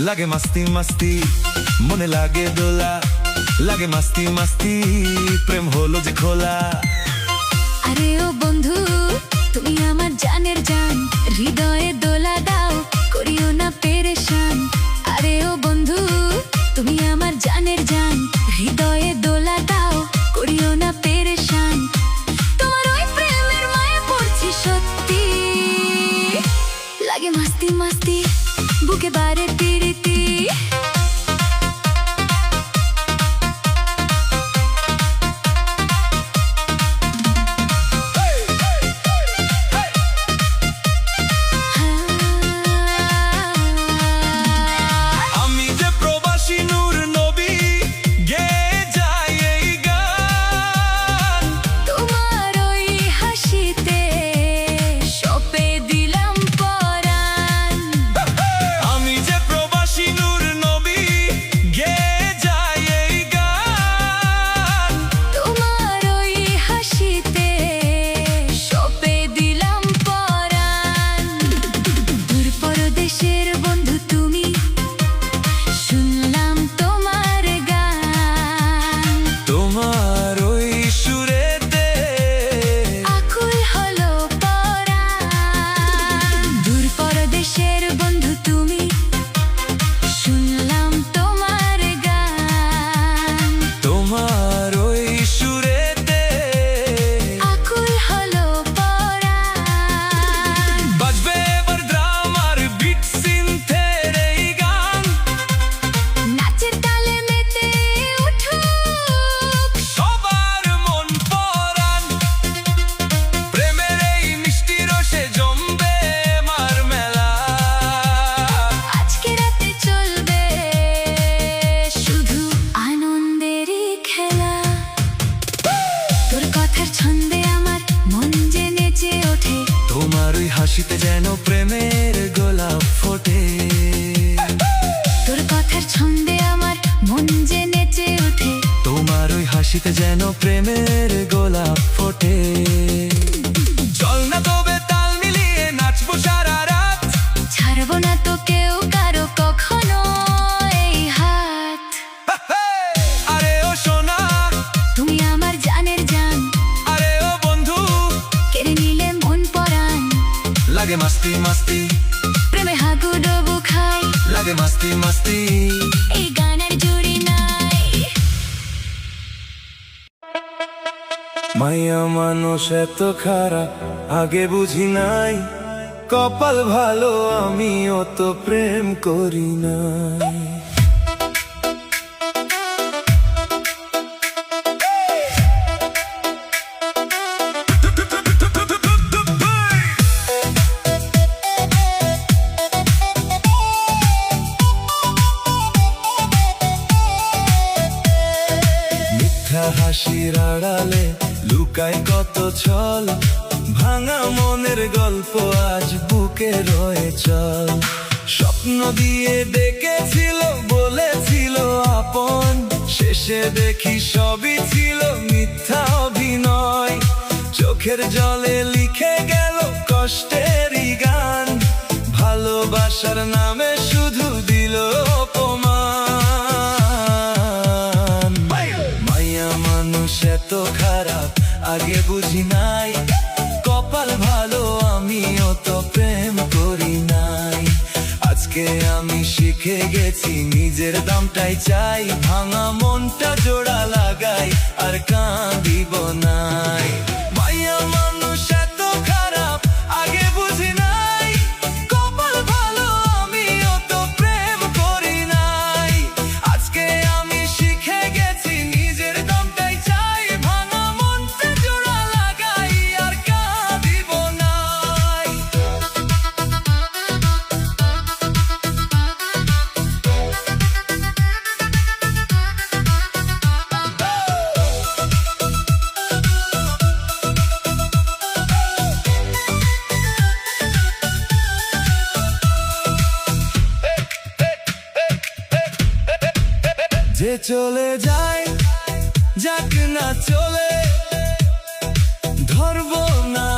লাগে মাস্তি মাস্তি, মনে লাগে দোলা, লাগে মাস্তি মাস্তি, প্রেম হলো যে খোলা। আরে ও বন্ধু, তুমি আমার জানের জান, হৃদয়ে দোলা দাও, করিও না পেরেশান। আরে ও বন্ধু, তুমি আমার জানের জান, হৃদয়ে দোলা দাও, করিও না পেরেশান। তোমার ওই প্রেমের মায়ে পড়ছি সত্যি, লাগে মাস্তি মাস্তি, বুকে বারে পিরিতি। হাসিতে যেন প্রেমের গোলাপ ফোটে, তোর কথার ছন্দে আমার মন যে নেচে ওঠে। তোমার ওই হাসিতে যেন প্রেমের গোলাপ ফোটে। চল না তবে তাল মিলিয়ে নাচবো সারা রাত, ছাড়বো না তো কেউ কারো কখনো এই হাত। আরে ও সোনা, তুমি আমার জানের জান, আরে ও বন্ধু, কেড়ে নিলে মন পরাণ। লাগে মাস্তি মাস্তি, প্রেমে হাগুডুবু খাই, লাগে মাস্তি মাস্তি, এই গানের জুড়ি নাই। মাইয়া মানুষ এত খারাপ আগে বুঝি নাই, কপাল ভালো আমি অত প্রেম করি নাই। হাসির আড়ালে লুকায় কত ছল, ভাঙা মনের গল্প আজ বুকে রয়ে চল। স্বপ্ন দিয়ে ডেকেছিল, বলেছিল আপন, শেষে দেখি সবই ছিল মিথ্যা অভিনয়। চোখের জলে লিখে গেল কষ্টেরই গান, ভালোবাসার নামে শুধু দিল অপমান। মাইয়া মানুষ এত খারাপ আগে বুঝি নাই, কপাল ভালো আমি অত প্রেম করি নাই। আজকে আমি শিখে গেছি নিজের দামটাই চাই, ভাঙা মনটা জোড়া লাগাই আর কাঁদিব নাই। মাইয়া মানুষ এত খারাপ আগে বুঝি নাই, কপাল ভালো আমি অত প্রেম করি নাই। আজকে আমি শিখে গেছি নিজের দামটাই চাই, ভাঙা মনটা জোড়া লাগাই আর কাঁদিব নাই। যে চলে যায় যাক না চলে, ধরবো না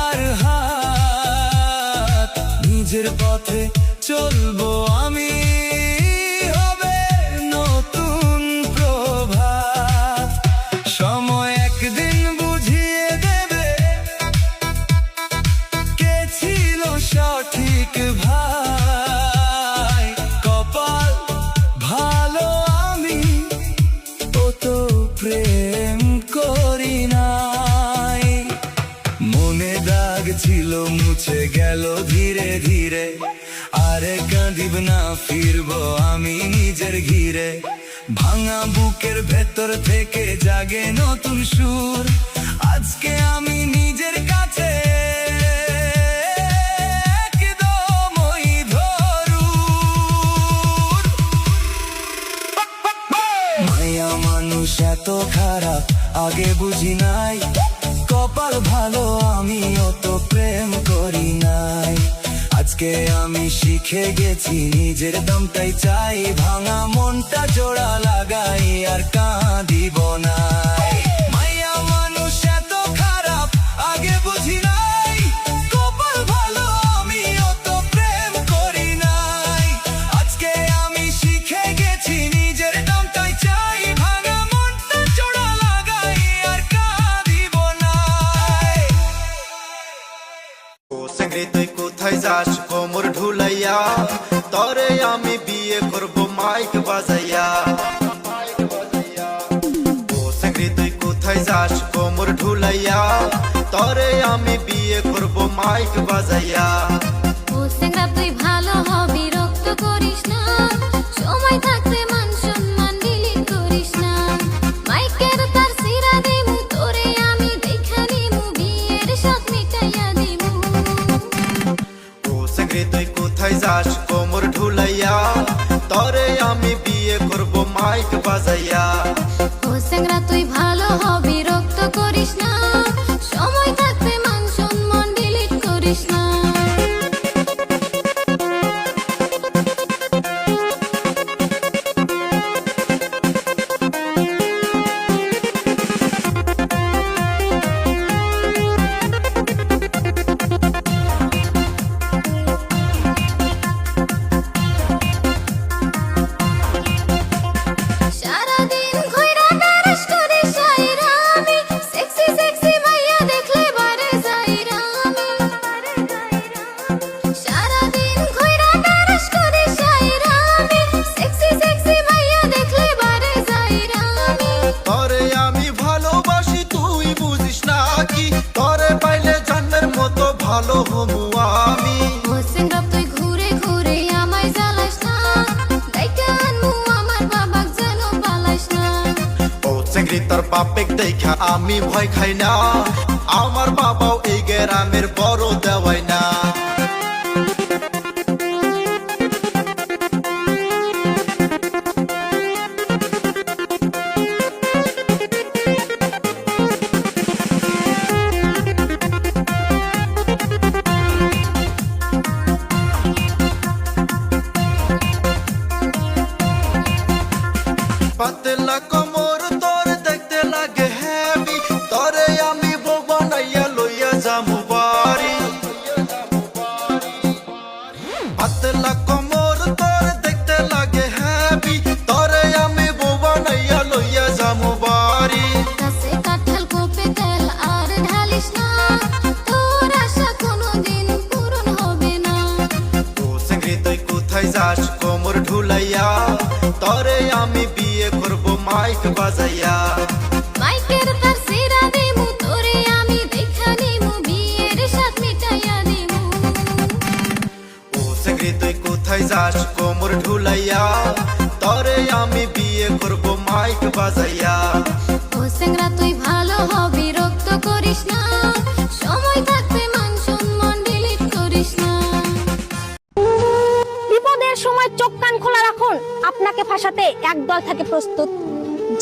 আর হাত, নিজের পথে চলবো আমি। কাঁদিব না, ফিরবো আমি নিজের ঘিরে। ভাঙা বুকের ভেতর থেকে জাগে নতুন সুর, আজকে আমি নিজের কাছে একদমই ধরুর। মায়া মানুষ এত খারাপ আগে বুঝি নাই, কপাল ভালো আমিও তো প্রেম করি নাই। আজকে আমি শিখে গেছি নিজের দামটাই চাই, ভাঙা মনটা জোড়া লাগাই আর কাঁদিব না। মায়া মানুষ এত খারাপ আগে বুঝি নাই, কপাল ভালো আমিও তো প্রেম করি নাই। আজকে আমি শিখে গেছি নিজের দামটাই চাই, ভাঙা মনটা জোড়া লাগাই আর কাঁদিব না। ও সেঙ্গরি তুই কোথায় যাস কোমর ঢুলাইয়া, তরে আমি বিয়ে করব মাইক বাজাইয়া। ও সেঙ্গরি তুই কোথায় যাস কোমর ঢুলাইয়া, তরে আমি বিয়ে করব মাইক বাজাইয়া। ও সেঙ্গরা তুই ভালো হবি, রক্ত করিস না, সময় থাকতে মান সম্মান ডিলিট করিস না। মাইকের তার সিরা দিমু তোরে আমি দেখা নিমু, বিয়ের সাথ মিটাইয়া দিমু। ও সেঙ্গরি তুই কোথায় যাস কোমর ঢুলাইয়া, তরে আমি বিয়ে করব মাইক বাজাইয়া। ও সেঙ্গরা তুই ভালো হবি, রক্ত করিস না, সময় থাকতে মান সম্মান ডিলিট করিস না। সারাদিন ঘুইরা নারাজ করে সাইরা আমি, সেক্সি সেক্সি মাইয়া দেখলে বারে যাইরা আমি। সারাদিন ঘুইরা নারাজ করে সাইরা আমি, সেক্সি সেক্সি মাইয়া দেখলে বারে যাইরা আমি। তরে আমি ভালোবাসি তুই বুঝিস না কি, তরে পাইলে জান্নার মতো ভালো হমু আমি। ও সেঙ্গরা তুই ঘুরে ঘুরে আমায় জ্বালাস না, ডাইকা আনমু আমার বাবাক যেন পালাস না। ও চেংড়ি তোর বাপেক দেখা আমি ভয় খাই না, আমার বাবাও এই গ্রামের বড় দেওয়াই না। পাতলা কোমর তোর দেখতে লাগে হেভি, তরে আমি বউ বানাইয়া লইয়া যামু বাড়ি। পাতলা কোমর তোর দেখতে লাগে হেভি, তরে আমি বউ বানাইয়া লইয়া যামু বাড়ি। কাছে কাঁঠাল কোপে তেল আর ঢালিস না, তোর আশা কোনোদিন পূরণ হবে না। ও সেঙ্গরি তুই কোথায় যাস কোমর ঢুলাইয়া, তরে আমি বিয়ে করব মাইক বাজাইয়া। মাইকের তার সিরা দিমু তোরে আমি দেখা নিমু, বিয়ের সাথ মিটাইয়া দিমু। ও সেঙ্গরি তুই কোথায় যাস কোমর ঢুলাইয়া, তরে আমি বিয়ে করব মাইক বাজাইয়া। ও সেঙ্গরা তুই ভালো হবি, রক্ত করিস না, সময় থাকতে মান সম্মান ডিলিট করিস না। বিপদের সময় চোখ কান খোলা রাখুন, আপনাকে ফাঁসাতে একদল থাকে প্রস্তুত।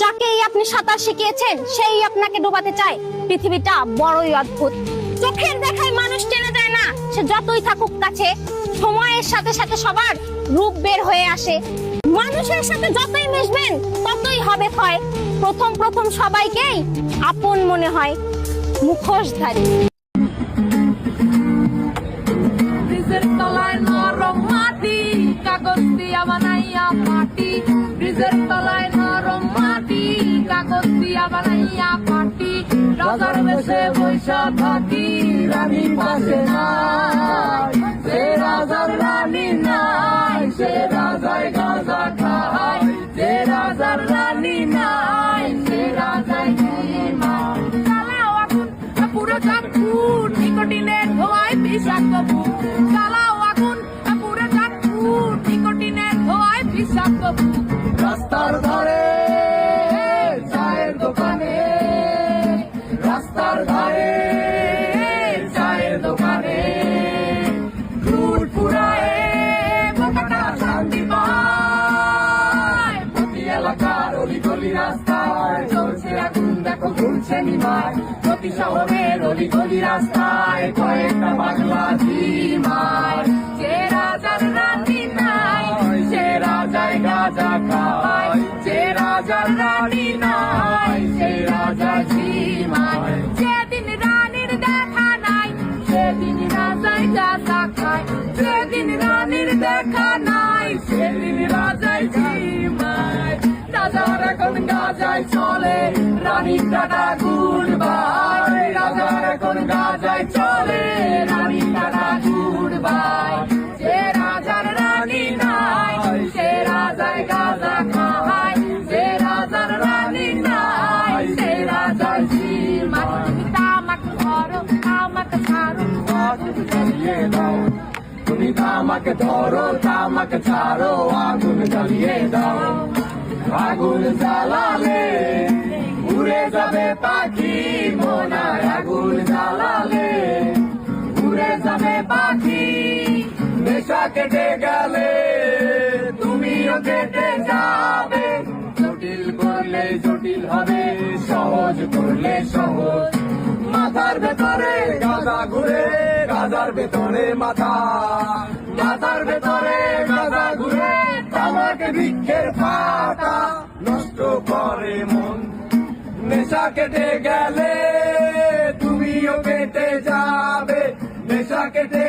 যাকেই আপনি সাঁতার শিখিয়েছেন সেই আপনাকে ডোবাতে চায়, পৃথিবীটা বড়ই অদ্ভুত। চোখের দেখায় মানুষ চেনা যায় না, সে যতই থাকুক কাছে, সময়ের সাথে সাথে সবার রূপ বের হয়ে আসে। মানুষের সাথে যতই মিশবেন ততই হবে ক্ষয়, প্রথম প্রথম সবাইকেই আপন মনে হয় মুখোশধারী। ব্রিজের তলায় নরম মাটি, কাগজ দিয়া বানাইয়া পাটি। ব্রিজের তলায় নরম মাটি, কাগজ দিয়া বানাইয়া পাটি। রাজার বেশে বৈশা থাকি, রানী পাশে নাই, সে রাজার রানী নাই, সে রাজায় গাঁজা খায়। যে রাজার রানী নাই, সে রাজায় খায়। চালাও আগুন পুরো চাঁদপুর, নিকোটিনের ধোঁয়ায় বিষাক্ত বুক। চালাও আগুন পুরো চাঁদপুর, গলি রাস্তায় চলছে আগুন দেখো ঘুরছে নিমায় প্রতি শহরের অলি গলি রাস্তায় কয়েকটা পাগলা ঝিমায় যে রাজার রানী নাই সে রাজায় গাজা খায় যে রাজার রানী নাই সে রাজা ঝিমায় যেদিন রানীর দেখা নাই সেদিন রাজায় গাজা খায় যেদিন রানীর দেখা নাই সেদিন রাজায় ঝিমায় রাজার এখন গাজায় চলে রানী টাটা গুড বাই রাজার এখন গাজায় চলে রানী টাটা গুড বাই যে রাজার রানী নাই সে রাজায় গাজা খায় যে রাজার রানী নাই সে রাজার ঝিমায় তামাক ধরো তামাক ছাড়ো আগুন জ্বালিয়ে দাও তুমি তামাক ধরো তামাক ছাড়ো আগুন জ্বালিয়ে দাও আগুন জ্বালালে উড়ে যাবে পাখি মনায় আগুন জ্বালালে উড়ে যাবে পাখি নেশা কেটে গেলে তুমিও কেটে যাবে জটিল করলে জটিল হবে সহজ করলে সহজ মাথার ভেতরে গাঁজা ঘুরে গাঁজার ভেতরে মাথা মাথার ভেতরে গাঁজা ঘুরে আমাকে বৃক্ষের পাতা নষ্ট করে মন নেশা কেটে গেলে তুমিও কেটে যাবে নেশা কেটে